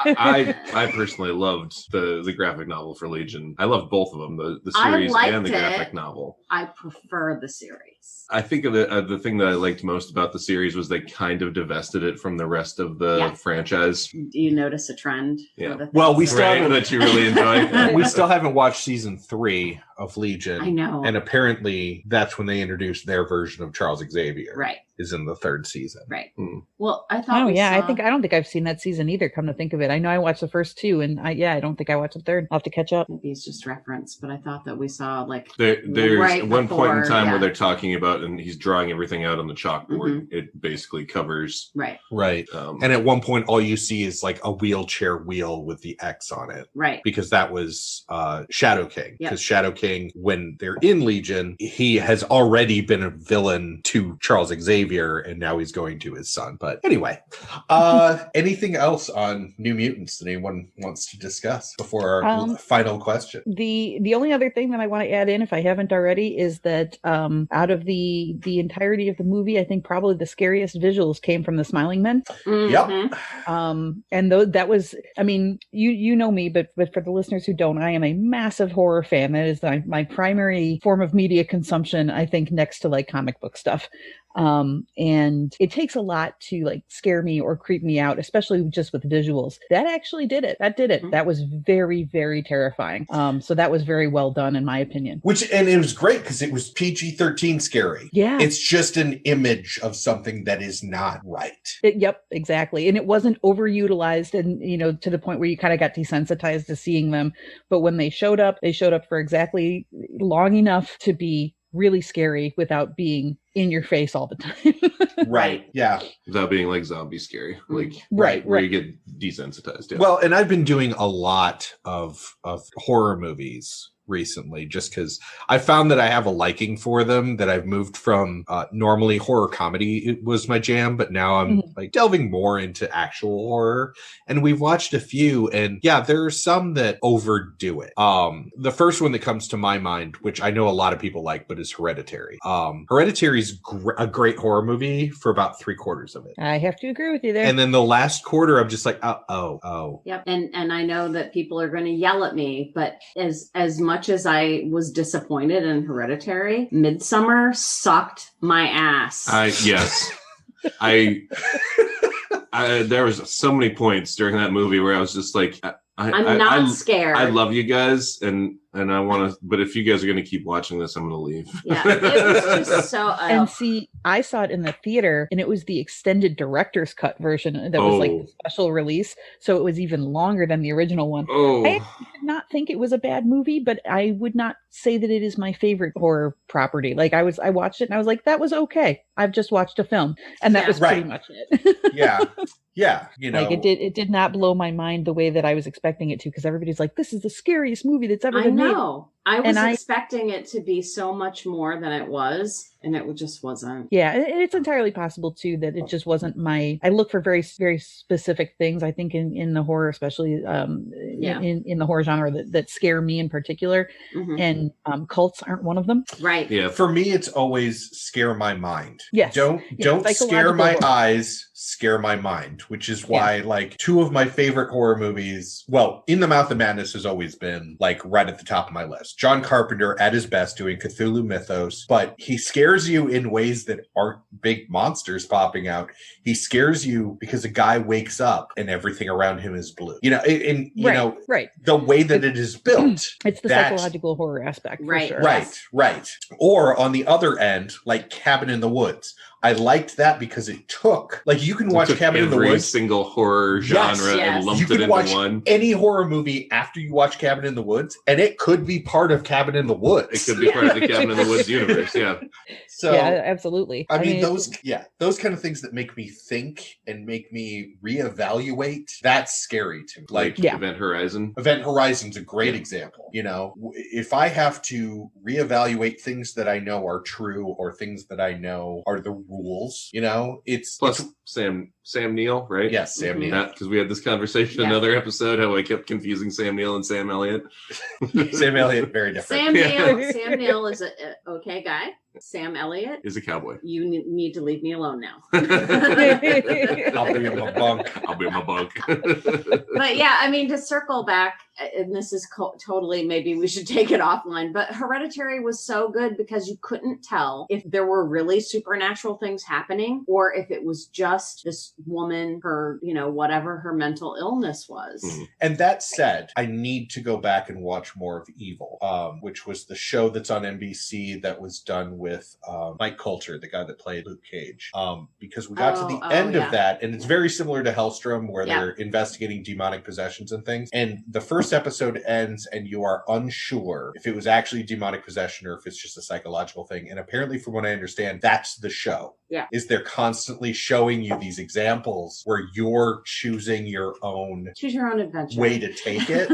I personally loved the graphic novel for Legion. I loved both of them, the series and the graphic novel. I prefer the series. I think the thing that I liked most about the series was they kind of divested it from the rest of the franchise. Do you notice a trend? Yeah. Well, we still haven't, that you really enjoy. we still haven't watched season 3 of Legion. I know. And apparently that's when they introduced their version of Charles Xavier. Right. Is in the 3rd season. Right. Well, I thought. Oh yeah, I don't think I've seen that season either. Come to think of it, I know I watched the first 2, and I don't think I watched the 3rd. I'll have to catch up. Maybe it's just reference, but I thought that we saw like there's one point in time where they're talking about, and he's drawing everything out on the chalkboard. It basically covers. Right. And at one point, all you see is like a wheelchair wheel with the X on it. Right. Because that was Shadow King. Yep. Because Shadow King, when they're in Legion, he has already been a villain to Charles Xavier, and now he's going to his son. But anyway, anything else on New Mutants that anyone wants to discuss before our final question? The only other thing that I want to add in, if I haven't already, is that out of the entirety of the movie, I think probably the scariest visuals came from the Smiling Men. Yep. And that was, I mean, you know me, but for the listeners who don't, I am a massive horror fan. That is my primary form of media consumption, I think, next to like comic book stuff. And it takes a lot to like scare me or creep me out, especially just with visuals. That actually did it. That was very, very terrifying. So that was very well done in my opinion. And it was great because it was PG-13 scary. Yeah. It's just an image of something that is not right. Yep, exactly. And it wasn't overutilized and, to the point where you kind of got desensitized to seeing them. But when they showed up for exactly long enough to be really scary without being in your face all the time. Right. Yeah. Without being like zombie scary. Like right. Where you get desensitized. Yeah. Well, and I've been doing a lot of horror movies recently just because I found that I have a liking for them, that I've moved from normally horror comedy it was my jam, but now I'm like delving more into actual horror, and we've watched a few, and there are some that overdo it. The first one that comes to my mind, which I know a lot of people like, but is Hereditary. Hereditary is a great horror movie for about 3/4 of it. I have to agree with you there. And then the last quarter I'm just like oh. Yep. And I know that people are going to yell at me, but as much as I was disappointed in Hereditary, Midsummer sucked my ass. Yes. There was so many points during that movie where I was just like, I'm not scared. I love you guys, and I want to, but if you guys are going to keep watching this, I'm going to leave. Yeah, it was just so. And see, I saw it in the theater, and it was the extended director's cut version that was like the special release, so it was even longer than the original one. I did not think it was a bad movie, but I would not say that it is my favorite horror property. Like I watched it, and I was like, that was okay. I've just watched a film, and that was pretty much it. Yeah, like it did not blow my mind the way that I was expecting it to, because everybody's like, this is the scariest movie that's ever been made. I was expecting it to be so much more than it was, and it just wasn't. Yeah, and it's entirely possible too that it just wasn't my. I look for very, very specific things. I think in the horror, especially in the horror genre that scare me in particular, and cults aren't one of them. Right. Yeah. For me, it's always scare my mind. Yes. Don't scare my eyes. Scare my mind, which is why like 2 of my favorite horror movies. Well, In the Mouth of Madness has always been like right at the top of my list. John Carpenter at his best doing Cthulhu mythos, but he scares you in ways that aren't big monsters popping out. He scares you because a guy wakes up and everything around him is blue. The way that it is built. It's the psychological horror aspect, for sure. Right. Or on the other end, like Cabin in the Woods. I liked that because it took, like, you can watch Cabin in the Woods, single horror genre, and lumped it into one. Any horror movie after you watch Cabin in the Woods, and it could be part of Cabin in the Woods. It could be part of the Cabin in the Woods universe. Yeah. So yeah, absolutely. I mean those kind of things that make me think and make me reevaluate. That's scary to me. Like Event Horizon. Event Horizon's a great example. You know, if I have to reevaluate things that I know are true or things that I know are the rules, you know, it's Sam Neill, right? Yes, Sam Neill. Because we had this conversation in another episode, how I kept confusing Sam Neill and Sam Elliott. Sam Elliott, very different. Sam Neill is a okay guy. Sam Elliott is a cowboy. You need to leave me alone now. I'll be in my bunk. But yeah, I mean, to circle back, and this is totally, maybe we should take it offline, but Hereditary was so good because you couldn't tell if there were really supernatural things happening or if it was just this woman, her, you know, whatever her mental illness was. Mm-hmm. And that said, I need to go back and watch more of Evil, which was the show that's on NBC that was done with Mike Coulter, the guy that played Luke Cage, because we got to the end of that, and it's very similar to Hellstrom, where they're investigating demonic possessions and things. And the first episode ends, and you are unsure if it was actually demonic possession or if it's just a psychological thing. And apparently, from what I understand, that's the show. Yeah, is they're constantly showing you these examples where you're choosing your own adventure way to take it.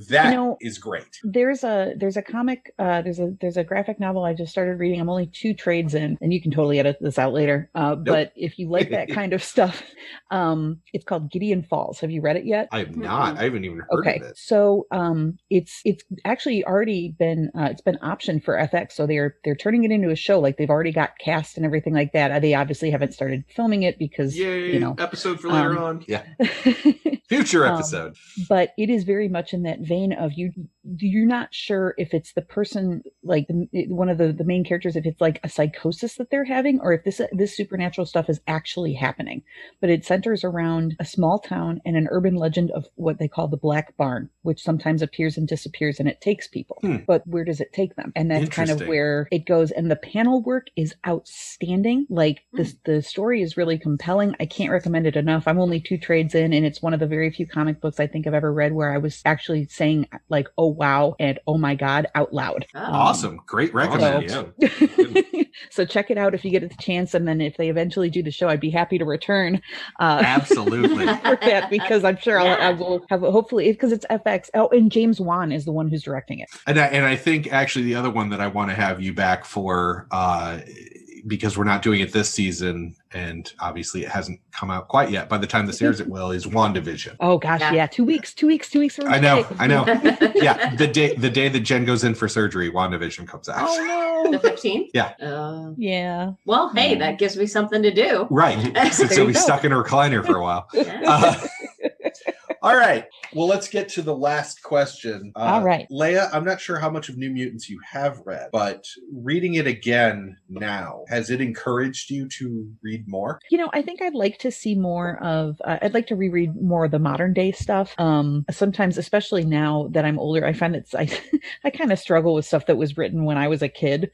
That is great. There's a comic, there's a graphic novel I just started reading. I'm only 2 trades in, and you can totally edit this out later. But if you like that kind of stuff, it's called Gideon Falls. Have you read it yet? I have not. I haven't even heard of it. So it's actually already been it's been optioned for FX. So they're turning it into a show. Like, they've already got cast and everything like that. They obviously haven't started filming it because episode for later on. Yeah. Future episode. But it is very much in that vein of you're not sure if it's the person, like one of the main characters, if it's like a psychosis that they're having or if this supernatural stuff is actually happening. But it centers around a small town and an urban legend of what they call the Black Barn, which sometimes appears and disappears and it takes people. But where does it take them? And that's kind of where it goes. And the panel work is outstanding. Like the story is really compelling. I can't recommend it enough. I'm only 2 trades in, and it's one of the very few comic books I think I've ever read where I was actually saying like, oh wow and oh my god out loud. Awesome. Great recommendation. So check it out if you get the chance, and then if they eventually do the show, I'd be happy to return. Absolutely. For that, because I'm sure I will have hopefully, because it's FX. Oh, and James Wan is the one who's directing it. And I think actually the other one that I want to have you back for, because we're not doing it this season, and obviously it hasn't come out quite yet. By the time this airs, it will, is WandaVision. Oh gosh, yeah. 2 weeks. 2 weeks from I know. Yeah, the day that Jen goes in for surgery, WandaVision comes out. Oh no, the 15th. Yeah. Yeah. Well, hey, that gives me something to do. Right. Since she'll be stuck in a recliner for a while. All right. Well, let's get to the last question. All right. Leia, I'm not sure how much of New Mutants you have read, but reading it again now, has it encouraged you to read more? You know, I think I'd like to see more of, I'd like to reread more of the modern day stuff. Sometimes, especially now that I'm older, I find that I kind of struggle with stuff that was written when I was a kid,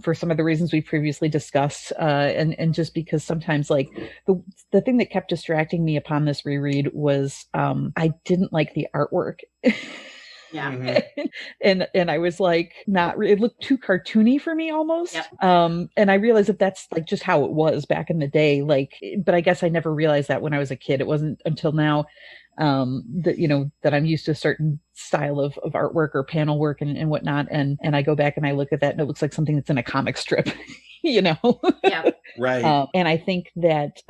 for some of the reasons we previously discussed. And just because sometimes like the thing that kept distracting me upon this reread was, I didn't like the artwork. Yeah. Mm-hmm. and I was like, it looked too cartoony for me almost. Yep. And I realized that that's like just how it was back in the day. Like, but I guess I never realized that when I was a kid. It wasn't until now that I'm used to a certain style of artwork or panel work and whatnot. And I go back and I look at that and it looks like something that's in a comic strip, Yeah. Right. And I think that,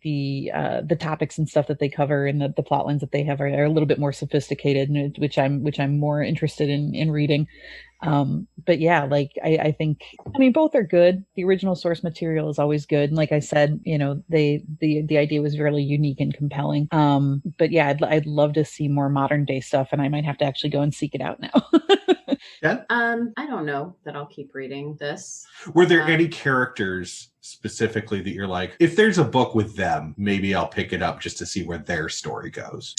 the topics and stuff that they cover and the plot lines that they have are a little bit more sophisticated, which I'm more interested in reading. But yeah, like I think, I mean, both are good. The original source material is always good. And like I said, the idea was really unique and compelling. But yeah, I'd love to see more modern day stuff, and I might have to actually go and seek it out now. Jen? I don't know that I'll keep reading this. Were there any characters specifically that you're like, if there's a book with them, maybe I'll pick it up just to see where their story goes?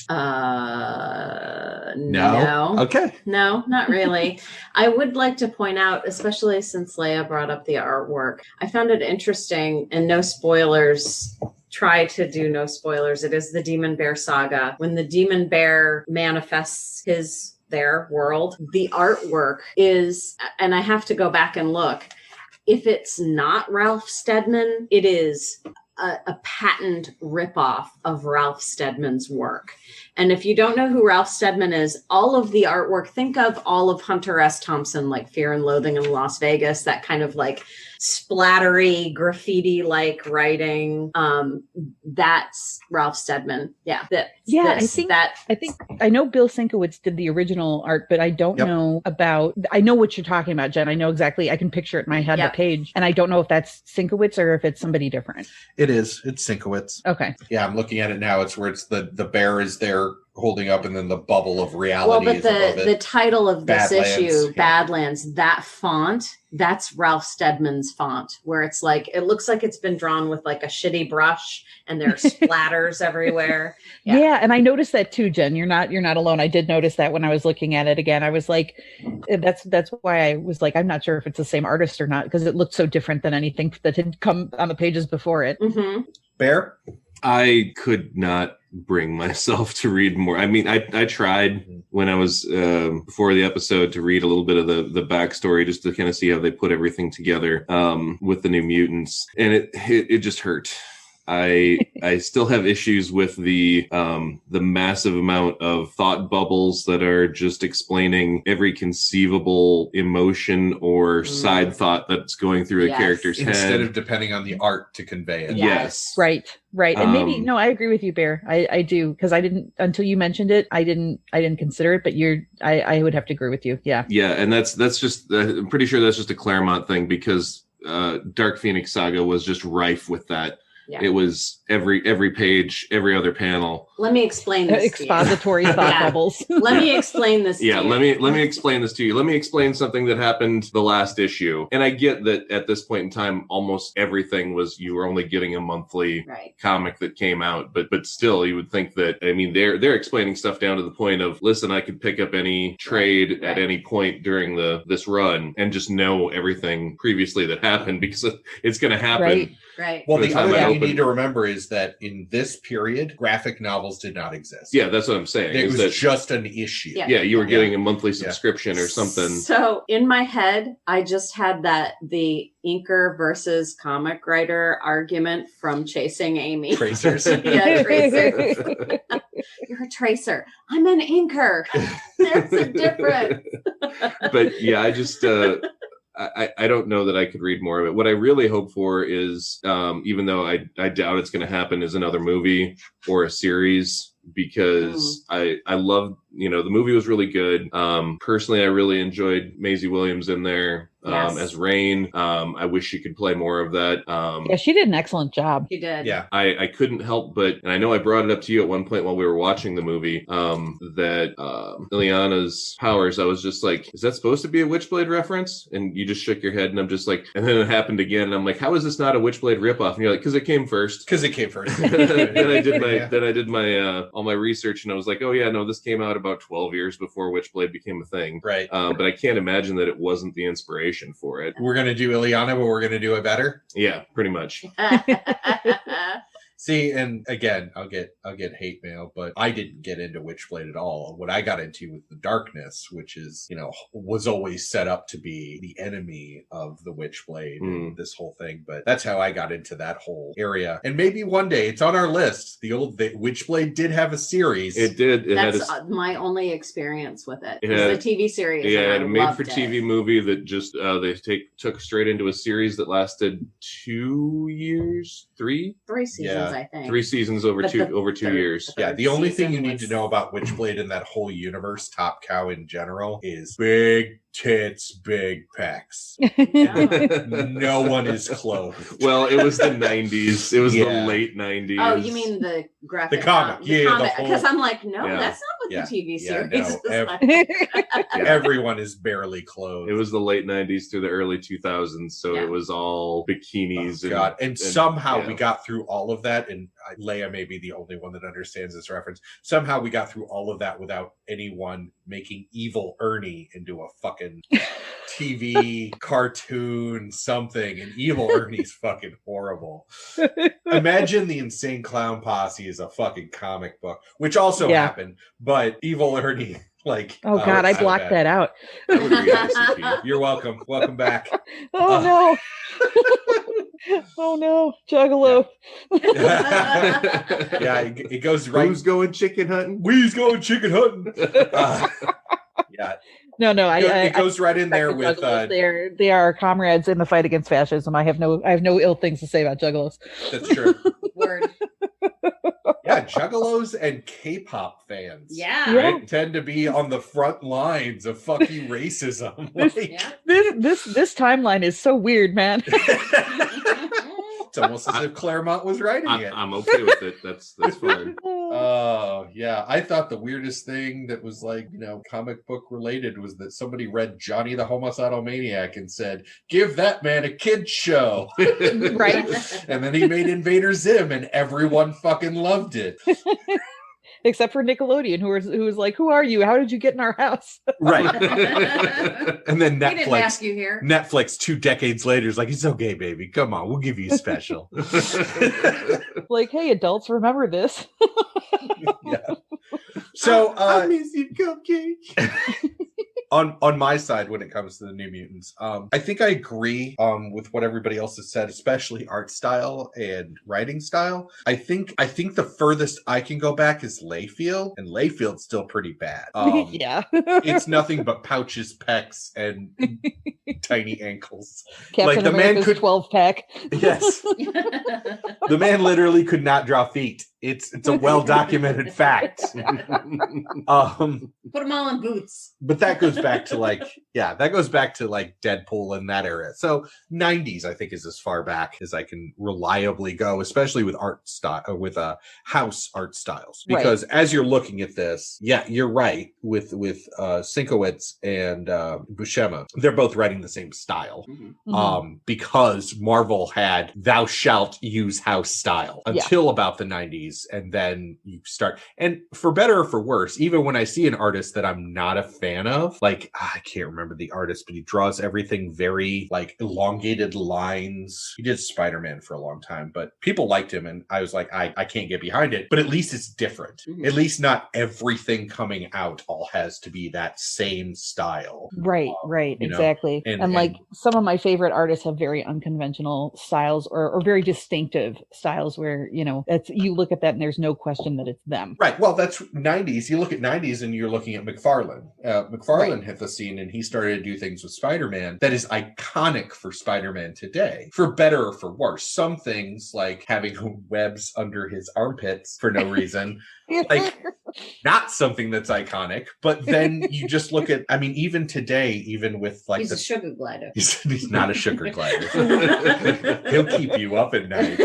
No. Okay. No, not really. I would like to point out, especially since Leia brought up the artwork, I found it interesting, and no spoilers. Try to do no spoilers. It is the Demon Bear Saga. When the Demon Bear manifests their world, the artwork is, and I have to go back and look, if it's not Ralph Steadman, it is a patent ripoff of Ralph Steadman's work. And if you don't know who Ralph Steadman is, all of the artwork, think of all of Hunter S. Thompson, like Fear and Loathing in Las Vegas, that kind of like splattery, graffiti-like writing. That's Ralph Steadman. Yeah. I think I know Bill Sienkiewicz did the original art, but I don't know about, I know what you're talking about, Jen. I know exactly, I can picture it in my head, the page, and I don't know if that's Sienkiewicz or if it's somebody different. It is. It's Sienkiewicz. Okay. Yeah, I'm looking at it now. It's where it's the bear is there holding up, and then the bubble of reality. Well, but the title of this issue, Badlands, that font, that's Ralph Steadman's font, where it's like, it looks like it's been drawn with like a shitty brush, and there are splatters everywhere. Yeah, and I noticed that too, Jen. You're not alone. I did notice that when I was looking at it again. I was like, that's why I was like, I'm not sure if it's the same artist or not, because it looked so different than anything that had come on the pages before it. Mm-hmm. Bear? I could not bring myself to read more. I mean, I tried when I was before the episode to read a little bit of the backstory just to kind of see how they put everything together with the New Mutants, and it just hurt. I still have issues with the massive amount of thought bubbles that are just explaining every conceivable emotion or side thought that's going through a character's head instead of depending on the art to convey it. Yes. Right. And maybe I agree with you, Bear. I do, because I didn't, until you mentioned it, I didn't consider it, but I would have to agree with you. Yeah. Yeah, and that's just I'm pretty sure that's just a Claremont thing, because Dark Phoenix Saga was just rife with that. Yeah. It was every page, every other panel. Let me explain this. Expository thought bubbles. Let me explain this. Yeah, let me explain this to you. Let me explain something that happened the last issue. And I get that at this point in time, almost everything was, you were only getting a monthly comic that came out. But still, you would think that, I mean, they're explaining stuff down to the point of, listen, I could pick up any trade at any point during this run and just know everything previously that happened, because it's going to happen. Right. Well, the other thing you need to remember is that in this period, graphic novels did not exist. Yeah, that's what I'm saying. It was just an issue. Yeah, you were getting a monthly subscription or something. So in my head, I just had the inker versus comic writer argument from Chasing Amy. Tracers. Yeah, tracers. You're a tracer. I'm an inker. There's a difference. But yeah, I just... I don't know that I could read more of it. What I really hope for is, even though I doubt it's going to happen, is another movie or a series, because I love, the movie was really good. Personally, I really enjoyed Maisie Williams in there as Rain. I wish she could play more of that. Yeah, she did an excellent job. She did. Yeah. I couldn't help but, and I know I brought it up to you at one point while we were watching the movie, that Ileana's powers, I was just like, is that supposed to be a Witchblade reference? And you just shook your head, and I'm just like, and then it happened again, and I'm like, how is this not a Witchblade ripoff? And you're like, because it came first. Because it came first. Then I did my all my research, and I was like, oh yeah, no, this came out about 12 years before Witchblade became a thing. Right. But I can't imagine that it wasn't the inspiration for it. We're gonna do Ileana, but we're gonna do it better. Yeah, pretty much. See, and again, I'll get hate mail, but I didn't get into Witchblade at all. What I got into was the Darkness, which is, was always set up to be the enemy of the Witchblade and this whole thing. But that's how I got into that whole area. And maybe one day, it's on our list. The Witchblade did have a series. It did. That's my only experience with it. It had the TV series. Yeah, it had a made-for-TV movie that just they took straight into a series that lasted 2 years, three seasons. I think 3 seasons over two years. Yeah, the only thing you need to know about Witchblade and that whole universe, Top Cow in general, is big tits, big pecs. Yeah. No one is clothed. Well, it was the 90s. It was the late 90s. Oh, you mean the graphic? The comic. Because I'm like, no, Yeah. that's not what the TV series is no. like. Everyone is barely clothed. It was the late 90s through the early 2000s, so it was all bikinis. And somehow we got through all of that, and Leia may be the only one that understands this reference. Somehow we got through all of that without anyone making Evil Ernie into a fucking TV cartoon something, and Evil Ernie's fucking horrible. Imagine the Insane Clown Posse is a fucking comic book, which also happened, but Evil Ernie, like, oh god, I blocked that out. You're welcome. Welcome back. Oh no. Oh no, Juggalo. Yeah, it goes right. Who's going chicken hunting? We's going chicken hunting. Yeah. No, it goes right in there with they are comrades in the fight against fascism. I have no ill things to say about Juggalos. That's true. Word. Yeah, Juggalos and K-pop fans. Yeah. Right? Tend to be on the front lines of fucking racism. This timeline is so weird, man. It's almost as if Claremont was writing it. I'm okay with it. That's fine. Oh, yeah. I thought the weirdest thing that was like, comic book related was that somebody read Johnny the Homicidal Maniac and said, give that man a kid's show. Right. And then he made Invader Zim and everyone fucking loved it. Except for Nickelodeon, who was like, who are you? How did you get in our house? Right. And then We didn't ask you here. Netflix 2 decades later is like, it's okay, baby. Come on, we'll give you a special. Like, hey, adults, remember this. Yeah. So I miss you, Cupcake. On my side, when it comes to the New Mutants, I think I agree with what everybody else has said, especially art style and writing style. I think the furthest I can go back is Layfield, and Layfield's still pretty bad. Yeah. It's nothing but pouches, pecs, and tiny ankles. Captain America's 12-pack. Yes. The man literally could not draw feet. It's a well-documented fact. Put them all in boots. But that goes back to Deadpool in that era. So 90s, I think, is as far back as I can reliably go, especially with art style, with house art styles. Because as you're looking at this, yeah, you're right with Sienkiewicz and Buscema. They're both writing the same style. Mm-hmm. Because Marvel had thou shalt use house style until about the 90s. And then you start, and for better or for worse, even when I see an artist that I'm not a fan of, like, I can't remember the artist, but he draws everything very like elongated lines. He did Spider-Man for a long time, but people liked him, and I was like, I can't get behind it, but at least it's different. Mm-hmm. At least not everything coming out all has to be that same style. Right, exactly. And like some of my favorite artists have very unconventional styles or very distinctive styles where, you look at that and there's no question that it's them. Right. Well, that's 90s. You look at 90s and you're looking at McFarlane. McFarlane hit the scene and he started to do things with Spider-Man that is iconic for Spider-Man today, for better or for worse. Some things like having webs under his armpits for no reason, like not something that's iconic. But then you just look at, even today, even with like he's a sugar glider. He's not a sugar glider. He'll keep you up at night.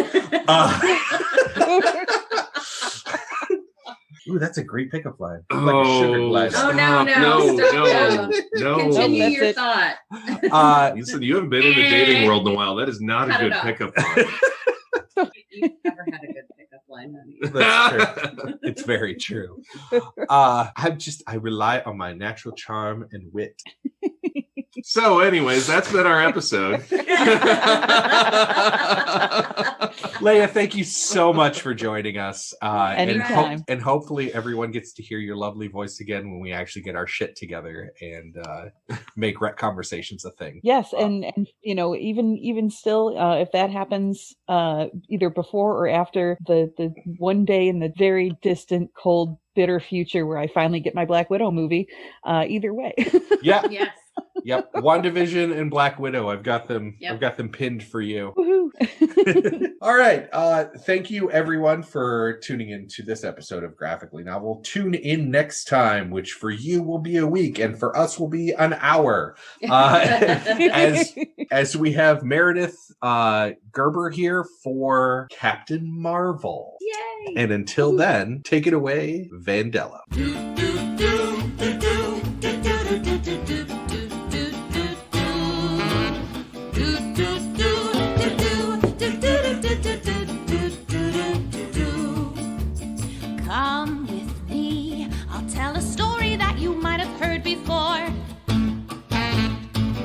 Ooh, that's a great pickup line. Like a sugar glider. Oh, no. Continue your thought. Listen, you haven't been in the dating world in a while. That is not a good pickup line. You've never had a good pickup line, honey. That's true. It's very true. I rely on my natural charm and wit. So, anyways, that's been our episode. Leia, thank you so much for joining us. Anytime. And hopefully everyone gets to hear your lovely voice again when we actually get our shit together and make rec conversations a thing. Yes, and even still, if that happens either before or after the one day in the very distant, cold, bitter future where I finally get my Black Widow movie, either way. Yeah. Yes. Yep. WandaVision and Black Widow. I've got them. Yep. I've got them pinned for you. Woohoo. All right. Thank you everyone for tuning in to this episode of Graphically Novel. Tune in next time, which for you will be a week and for us will be an hour. As we have Meredith Gerber here for Captain Marvel. Yay! And until then, take it away, Vandella. Come with me, I'll tell a story that you might have heard before.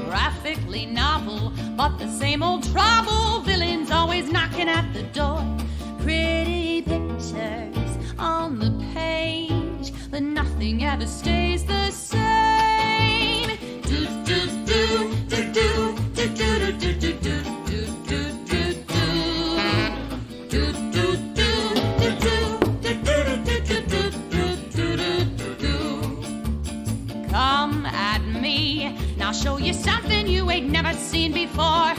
Graphically novel, but the same old trouble. Villains always knocking at the door. Pretty pictures on the page, but nothing ever stays the same. Do do do do do do do do do do. Come at me, now show you something you ain't never seen before.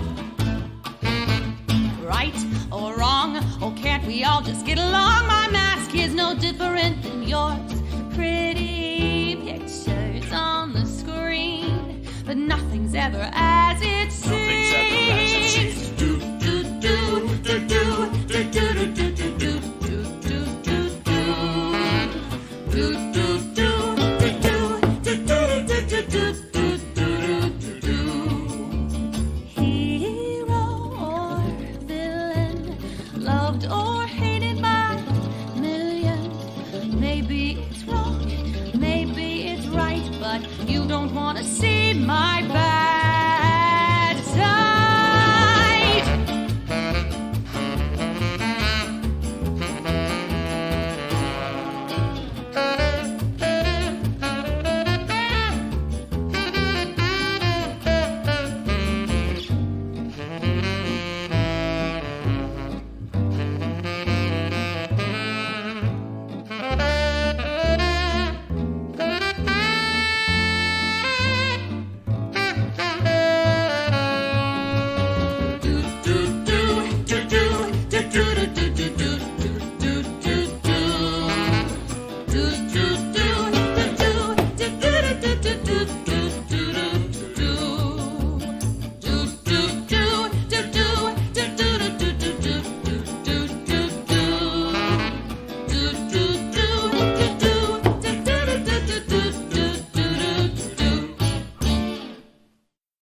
Right or wrong, or can't we all just get along? My mask is no different than yours. Pretty pictures on the screen, but nothing's ever as it seems. Do do do do do do do do do do. You don't want to see my back.